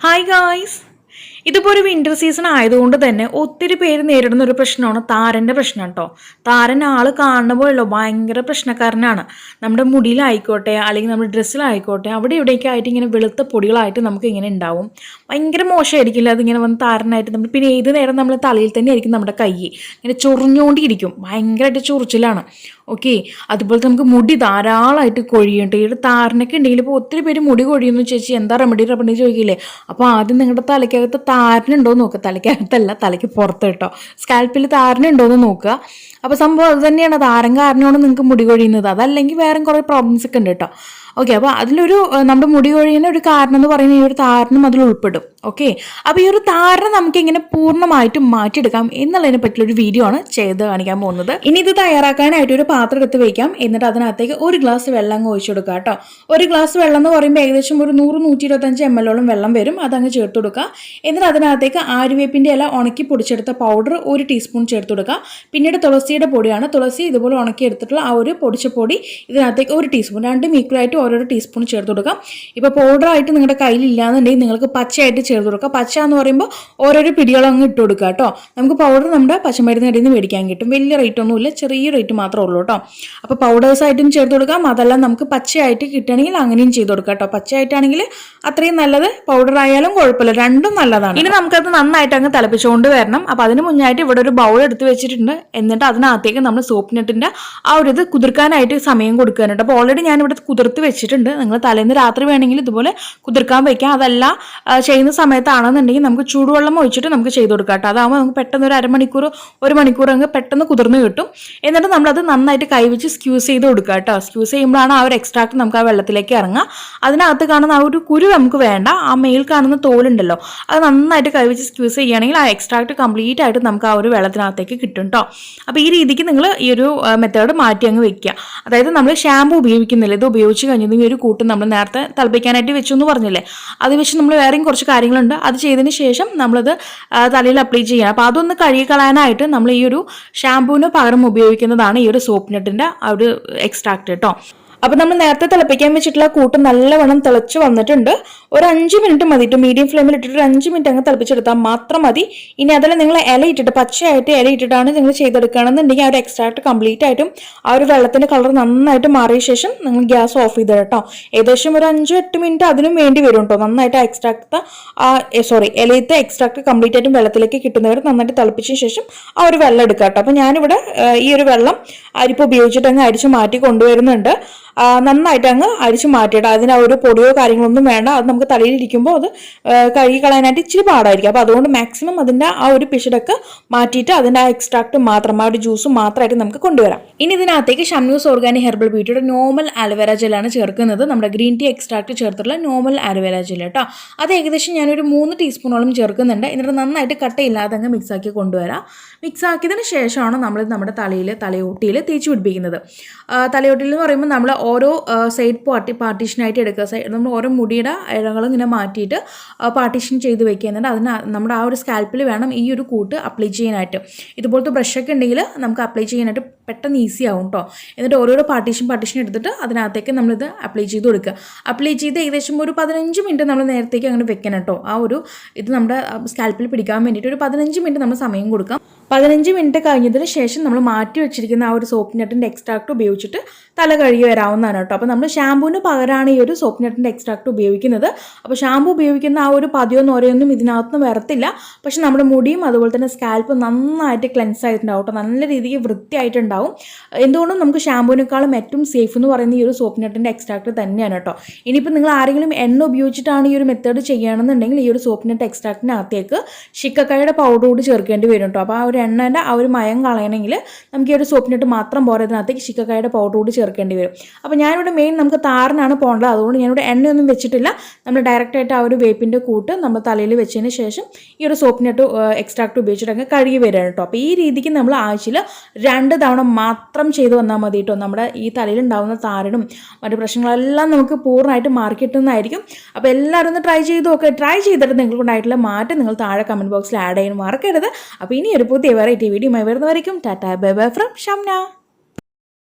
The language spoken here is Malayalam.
Hi guys! ഇതിപ്പോൾ ഒരു വിൻ്റർ സീസൺ ആയതുകൊണ്ട് തന്നെ ഒത്തിരി പേര് നേരിടുന്ന ഒരു പ്രശ്നമാണ് താരൻ്റെ പ്രശ്നം കേട്ടോ. താരൻ ആൾ കാണുമ്പോഴല്ലോ ഭയങ്കര പ്രശ്നക്കാരനാണ്. നമ്മുടെ മുടിയിലായിക്കോട്ടെ അല്ലെങ്കിൽ നമ്മുടെ ഡ്രസ്സിലായിക്കോട്ടെ അവിടെ ഇവിടേക്ക് ആയിട്ട് ഇങ്ങനെ വെളുത്ത പൊടികളായിട്ട് നമുക്ക് ഇങ്ങനെ ഉണ്ടാവും. ഭയങ്കര മോശമായിരിക്കില്ല അതിങ്ങനെ വന്ന് താരനായിട്ട്. നമ്മൾ പിന്നെ ഏത് നേരം നമ്മൾ തലയിൽ തന്നെ ആയിരിക്കും നമ്മുടെ കൈ ഇങ്ങനെ ചൊറിഞ്ഞുകൊണ്ടിരിക്കും, ഭയങ്കരമായിട്ട് ചൊറിച്ചിലാണ്. ഓക്കെ, അതുപോലെ നമുക്ക് മുടി ധാരാളമായിട്ട് കൊഴിയുണ്ട്. ഈ താരനൊക്കെ ഉണ്ടെങ്കിൽ ഇപ്പോൾ ഒത്തിരി പേര് മുടി കൊഴിയുന്നു ചേച്ചി എന്താ റെമഡി ചോദിക്കില്ലേ. അപ്പോൾ ആദ്യം നിങ്ങളുടെ തലയ്ക്കകത്ത് താരനുണ്ടോ എന്ന് നോക്കുക. തലയ്ക്കകത്തല്ല, തലയ്ക്ക് പുറത്ത് കേട്ടോ. സ്കാൽപ്പിൽ താരനുണ്ടോ എന്ന് നോക്കുക. അപ്പോൾ സംഭവം അത് തന്നെയാണ്, താരൻ കാരണമാണ് നിങ്ങൾക്ക് മുടി കൊഴിയുന്നത്. അതല്ലെങ്കിൽ വേറെ കുറേ പ്രോബ്ലംസ് ഒക്കെ ഉണ്ട് കേട്ടോ. ഓക്കെ, അപ്പോൾ അതിലൊരു നമ്മുടെ മുടി കൊഴിയുന്ന ഒരു കാരണം എന്ന് പറയുന്നത് ഈ ഒരു താരനും അതിൽ ഉൾപ്പെടും. ഓക്കെ, അപ്പോൾ ഈ ഒരു താരനെ നമുക്ക് എങ്ങനെ പൂർണ്ണമായിട്ടും മാറ്റിയെടുക്കാം എന്നുള്ളതിനെ പറ്റിയൊരു വീഡിയോ ആണ് ചെയ്ത് കാണിക്കാൻ പോകുന്നത്. ഇനി ഇത് തയ്യാറാക്കാനായിട്ട് ഒരു പാത്രം എടുത്ത് വയ്ക്കാം. എന്നിട്ട് അതിനകത്തേക്ക് ഒരു ഗ്ലാസ് വെള്ളം അങ്ങ് ഒഴിച്ചു കൊടുക്കുക കേട്ടോ. ഒരു ഗ്ലാസ് വെള്ളം എന്ന് പറയുമ്പോൾ ഏകദേശം ഒരു 100-125 ml വെള്ളം വരും. അതങ്ങ് ചേർത്ത് കൊടുക്കുക. എന്നിട്ട് അതിനകത്തേക്ക് ആര്യവേപ്പിൻ്റെ ഇല ഉണക്കി പൊടിച്ചെടുത്ത പൗഡർ 1 ടീസ്പൂൺ ചേർത്ത് കൊടുക്കുക. പിന്നീട് തുളസിയുടെ പൊടിയാണ്. തുളസി ഇതുപോലെ ഉണക്കി എടുത്തിട്ടുള്ള ആ ഒരു പൊടിച്ച പൊടി ഇതിനകത്തേക്ക് 1 ടീസ്പൂൺ, 2 ഈക്വലായിട്ട് ഓരോരോ ടീസ്പൂൺ ചേർത്ത് കൊടുക്കാം. ഇപ്പോൾ പൗഡറായിട്ട് നിങ്ങളുടെ കയ്യിലില്ലാന്നുണ്ടെങ്കിൽ നിങ്ങൾക്ക് പച്ചയായിട്ട് ചേർത്ത് കൊടുക്കുക. പച്ച എന്ന് പറയുമ്പോൾ ഓരോരോ പിടികളങ്ങ് ഇട്ട് കൊടുക്കുക കേട്ടോ. നമുക്ക് പൗഡർ നമ്മുടെ പച്ചമരുന്ന് കടയിൽ നിന്ന് മേടിക്കാൻ കിട്ടും. വലിയ റേറ്റ് ഒന്നുമില്ല, ചെറിയ റേറ്റ് മാത്രമേ ഉള്ളൂ കേട്ടോ. അപ്പോൾ പൗഡേഴ്സായിട്ടും ചേർത്ത് കൊടുക്കാം. അതെല്ലാം നമുക്ക് പച്ചയായിട്ട് കിട്ടുകയാണെങ്കിൽ അങ്ങനെയും ചെയ്ത് കൊടുക്കാം കേട്ടോ. പച്ചയായിട്ടാണെങ്കിൽ അത്രയും നല്ലത്, പൗഡർ ആയാലും കുഴപ്പമില്ല, രണ്ടും നല്ലതാണ്. ഇനി നമുക്കത് നന്നായിട്ട് അങ്ങ് തിളപ്പിച്ചുകൊണ്ട് വരണം. അപ്പോൾ അതിന് മുന്നായിട്ട് ഇവിടെ ഒരു ബൗൾ എടുത്ത് വെച്ചിട്ടുണ്ട്. എന്നിട്ട് അതിനകത്തേക്ക് നമ്മൾ സോപ്പ് നെറ്റിൻ്റെ ആ ഒരു ഇത് കുതിർക്കാനായിട്ട് സമയം കൊടുക്കാനുണ്ട്. അപ്പോൾ ഓൾറെഡി ഞാനിവിടെ കുതിർത്ത് വെച്ചിട്ടുണ്ട്. നിങ്ങൾ തലേന്ന് രാത്രി വേണമെങ്കിൽ ഇതുപോലെ കുതിർക്കാൻ വയ്ക്കാം. അതല്ല ചെയ്യുന്ന സമയത്താണെന്നുണ്ടെങ്കിൽ നമുക്ക് ചൂടുവെള്ളം ഒഴിച്ചിട്ട് നമുക്ക് ചെയ്ത് കൊടുക്കാം കേട്ടോ. അതാകുമ്പോൾ നമുക്ക് പെട്ടെന്ന് ഒരു അരമണിക്കൂർ 1 മണിക്കൂർ അങ്ങ് പെട്ടെന്ന് കുതിർന്ന് കിട്ടും. എന്നിട്ട് നമ്മളത് നന്നായിട്ട് കൈവച്ച് സ്ക്യൂസ് ചെയ്ത് കൊടുക്കുക കേട്ടോ. സ്ക്യൂസ് ചെയ്യുമ്പോഴാണ് ആ ഒരു എക്സ്ട്രാക്ട് നമുക്ക് ആ വെള്ളത്തിലേക്ക് ഇറങ്ങുക. അതിനകത്ത് കാണുന്ന ആ ഒരു കുരു നമുക്ക് വേണ്ട, ആ മേൽ കാണുന്ന തോലുണ്ടല്ലോ അത് നന്നായിട്ട് കൈവച്ച് സ്ക്യൂസ് ചെയ്യുകയാണെങ്കിൽ ആ എക്സ്ട്രാക്ട് കംപ്ലീറ്റ് ആയിട്ട് നമുക്ക് ആ ഒരു വെള്ളത്തിനകത്തേക്ക് കിട്ടും കേട്ടോ. അപ്പോൾ ഈ രീതിക്ക് നിങ്ങൾ ഈ ഒരു മെത്തേഡ് മാറ്റി അങ്ങ് വെക്കുക. അതായത് നമ്മൾ ഷാമ്പു ഉപയോഗിക്കുന്നില്ല, ഇത് ഉപയോഗിച്ച് കഴിഞ്ഞാൽ ഈ ഒരു കൂട്ട് നമ്മൾ നേരത്തെ തിളപ്പിക്കാനായിട്ട് വെച്ചു എന്ന് പറഞ്ഞില്ലേ, അത് വെച്ച് നമ്മൾ വേറെയും കുറച്ച് കാര്യങ്ങളുണ്ട്. അത് ചെയ്തതിന് ശേഷം നമ്മളത് തലയിൽ അപ്ലൈ ചെയ്യണം. അപ്പോൾ അതൊന്ന് കഴുകിക്കളയാനായിട്ട് നമ്മൾ ഈ ഒരു ഷാമ്പൂവിന് പകരം ഉപയോഗിക്കുന്നതാണ് ഈ ഒരു സോപ്പ് നെറ്റിൻ്റെ ആ ഒരു എക്സ്ട്രാക്ട് കേട്ടോ. അപ്പോൾ നമ്മൾ നേരത്തെ തിളപ്പിക്കാൻ വെച്ചിട്ടുള്ള കൂട്ട് നല്ലവണ്ണം തിളച്ച് വന്നിട്ടുണ്ട്. ഒരു 5 മിനിറ്റ് മതി കേട്ടോ. മീഡിയം ഫ്ലെയിമിൽ ഇട്ടിട്ട് 5 മിനിറ്റ് അങ്ങ് തിളപ്പിച്ചെടുത്താൽ മാത്രം മതി. ഇനി അതെല്ലാം നിങ്ങൾ ഇല ഇട്ടിട്ട് പച്ചയായിട്ട് ഇല ഇട്ടിട്ടാണ് നിങ്ങൾ ചെയ്തെടുക്കുകയാണെന്നുണ്ടെങ്കിൽ ആ ഒരു എക്സ്ട്രാക്ട് കംപ്ലീറ്റ് ആയിട്ടും ആ ഒരു വെള്ളത്തിൻ്റെ കളർ നന്നായിട്ട് മാറിയ ശേഷം നിങ്ങൾ ഗ്യാസ് ഓഫ് ചെയ്ത് കേട്ടോ. ഏകദേശം ഒരു 5-8 മിനിറ്റ് അതിനും വേണ്ടി വരും കേട്ടോ. നന്നായിട്ട് ഇലയത്തെ എക്സ്ട്രാക്ട് കംപ്ലീറ്റ് ആയിട്ടും വെള്ളത്തിലേക്ക് കിട്ടുന്നവർ നന്നായിട്ട് തിളപ്പിച്ച ശേഷം ആ ഒരു വെള്ളം എടുക്കുക കേട്ടോ. അപ്പോൾ ഞാനിവിടെ ഈ ഒരു വെള്ളം അരിപ്പ് ഉപയോഗിച്ചിട്ട് അങ്ങ് അരിച്ച് മാറ്റി കൊണ്ടുവരുന്നുണ്ട്. നന്നായിട്ട് അങ്ങ് അരിച്ച് മാറ്റിയിട്ട് അതിന് ആ ഒരു പൊടിയോ കാര്യങ്ങളൊന്നും വേണ്ട. അത് നമുക്ക് തലയിലിരിക്കുമ്പോൾ അത് കഴുകി കളയാനായിട്ട് ഇച്ചിരി പാടായിരിക്കും. അപ്പോൾ അതുകൊണ്ട് മാക്സിമം അതിൻ്റെ ആ ഒരു പിശടൊക്കെ മാറ്റിയിട്ട് അതിൻ്റെ ആ എക്സ്ട്രാക്ട് മാത്രം, ആ ഒരു ജ്യൂസ് മാത്രമായിട്ട് നമുക്ക് കൊണ്ടുവരാം. ഇനി ഇതിനകത്തേക്ക് ഷംനൂസ് ഓർഗാനി ഹെർബൽ ബ്യൂട്ടിയുടെ നോർമൽ ആലോവേര ജെല്ലാണ് ചേർക്കുന്നത്. നമ്മുടെ ഗ്രീൻ ടീ എക്സ്ട്രാക്ട് ചേർത്തിട്ടുള്ള നോർമൽ ആലോവേര ജെൽ കേട്ടോ. അത് ഏകദേശം ഞാനൊരു 3 ടീസ്പൂണോളം ചേർക്കുന്നുണ്ട്. എന്നിട്ട് നന്നായിട്ട് കട്ടയില്ലാതെ അങ്ങ് മിക്സാക്കി കൊണ്ടുവരാം. മിക്സാക്കിയതിന് ശേഷമാണ് നമ്മൾ നമ്മുടെ തലയോട്ടിയിൽ തേച്ച് പിടിപ്പിക്കുന്നത്. തലയോട്ടിയിൽ എന്ന് പറയുമ്പോൾ നമ്മൾ ഓരോ സൈഡ് പാർട്ടീഷനായിട്ട് എടുക്കുക. നമ്മൾ ഓരോ മുടിയുടെ ഇഴകളും ഇങ്ങനെ മാറ്റിയിട്ട് പാർട്ടീഷൻ ചെയ്ത് വെക്കുക. എന്നിട്ട് അതിന് നമ്മുടെ ആ ഒരു സ്കാൽപ്പിൽ വേണം ഈ ഒരു കൂട്ട് അപ്ലൈ ചെയ്യാനായിട്ട്. ഇതുപോലത്തെ ബ്രഷൊക്കെ ഉണ്ടെങ്കിൽ നമുക്ക് അപ്ലൈ ചെയ്യാനായിട്ട് പെട്ടെന്ന് ഈസി ആവും കേട്ടോ. എന്നിട്ട് ഓരോരോ പാർട്ടീഷൻ എടുത്തിട്ട് അതിനകത്തേക്ക് നമ്മളിത് അപ്ലൈ ചെയ്ത് കൊടുക്കുക. അപ്ലൈ ചെയ്ത് ഏകദേശം ഒരു 15 മിനിറ്റ് നമ്മൾ നേരത്തേക്ക് അങ്ങനെ വെക്കണം കേട്ടോ. ആ ഒരു ഇത് നമ്മുടെ സ്കാൽപ്പിൽ പിടിക്കാൻ വേണ്ടിയിട്ട് ഒരു 15 മിനിറ്റ് നമ്മൾ സമയം കൊടുക്കാം. 15 മിനിറ്റ് കഴിഞ്ഞതിന് ശേഷം നമ്മൾ മാറ്റി വെച്ചിരിക്കുന്ന ആ ഒരു സോപ്പ് നെറ്റിൻ്റെ എക്സ്ട്രാക്ട് ഉപയോഗിച്ചിട്ട് തല കഴുകി വരാവുന്നതാണ് കേട്ടോ. അപ്പോൾ നമ്മൾ ഷാമ്പൂവിന് പകരമാണ് ഈ ഒരു സോപ്പ് നെറ്റിൻ്റെ എക്സ്ട്രാക്ട് ഉപയോഗിക്കുന്നത്. അപ്പോൾ ഷാമ്പൂ ഉപയോഗിക്കുന്ന ആ ഒരു പതിയോ നോരയൊന്നും ഇതിനകത്തുനിന്ന് വരത്തില്ല. പക്ഷെ നമ്മുടെ മുടിയും അതുപോലെ തന്നെ സ്കാൽപ്പ് നന്നായിട്ട് ക്ലെൻസ് ആയിട്ടുണ്ടാവും കേട്ടോ. നല്ല രീതിക്ക് വൃത്തിയായിട്ടുണ്ടാവും. എന്തുകൊണ്ടും നമുക്ക് ഷാമ്പൂവിനേക്കാളും ഏറ്റവും സേഫ് എന്ന് പറയുന്ന ഈ ഒരു സോപ്പ് നെറ്റിൻ്റെ എക്സ്ട്രാക്ട് തന്നെയാണ് കേട്ടോ. ഇനിയിപ്പോൾ നിങ്ങൾ ആരെങ്കിലും എണ്ണ ഉപയോഗിച്ചിട്ടാണ് ഈ ഒരു മെത്തേഡ് ചെയ്യുകയാണെന്നുണ്ടെങ്കിൽ ഈ ഒരു സോപ്പ് നെറ്റ് എക്സ്ട്രാക്റ്റിനകത്തേക്ക് ശിക്കക്കായുടെ പൗഡർ കൂടി ചേർക്കേണ്ടി വരും കേട്ടോ. അപ്പോൾ ആ ഒരു എണ്ണേൻ്റെ ആ ഒരു മയം കളയണമെങ്കിൽ നമുക്ക് ഈ ഒരു സോപ്പ് നെറ്റ് മാത്രം പോരാ, ഇതിനകത്തേക്ക് ശിക്കക്കായുടെ പൗഡർ കൂടി ചേർക്കേണ്ടി വരും. അപ്പോൾ ഞാനിവിടെ മെയിൻ നമുക്ക് താരനാണ് പോകേണ്ടത്. അതുകൊണ്ട് ഞാനിവിടെ എണ്ണയൊന്നും വെച്ചിട്ടില്ല. നമ്മൾ ഡയറക്റ്റായിട്ട് ആ ഒരു വേപ്പിൻ്റെ കൂട്ട് നമ്മൾ തലയിൽ വെച്ചതിന് ശേഷം ഈ ഒരു സോപ്പ് നെറ്റ് എക്സ്ട്രാക്ട് ഉപയോഗിച്ചിട്ടൊക്കെ കഴുകി വരികയാണ് കേട്ടോ. അപ്പോൾ ഈ രീതിക്ക് നമ്മൾ ആഴ്ചയിൽ 2 തവണ മാത്രം ചെയ്ത് വന്നാൽ മതി കേട്ടോ. നമ്മുടെ ഈ തലയിലുണ്ടാകുന്ന താരനും മറ്റു പ്രശ്നങ്ങളെല്ലാം നമുക്ക് പൂർണ്ണമായിട്ട് മാറി കിട്ടുന്നതായിരിക്കും. അപ്പോൾ എല്ലാവരും ഒന്ന് ട്രൈ ചെയ്ത് നോക്കുക. ട്രൈ ചെയ്തിട്ട് നിങ്ങൾക്കുണ്ടായിട്ടുള്ള മാറ്റം നിങ്ങൾ താഴെ കമൻറ്റ് ബോക്സിൽ ആഡ് ചെയ്യാൻ മറക്കരുത്. അപ്പോൾ ഇനി ഒരു പുതിയ വെറൈറ്റി വീഡിയോ വരുന്നവരേക്കും tata bye bye from Shamna.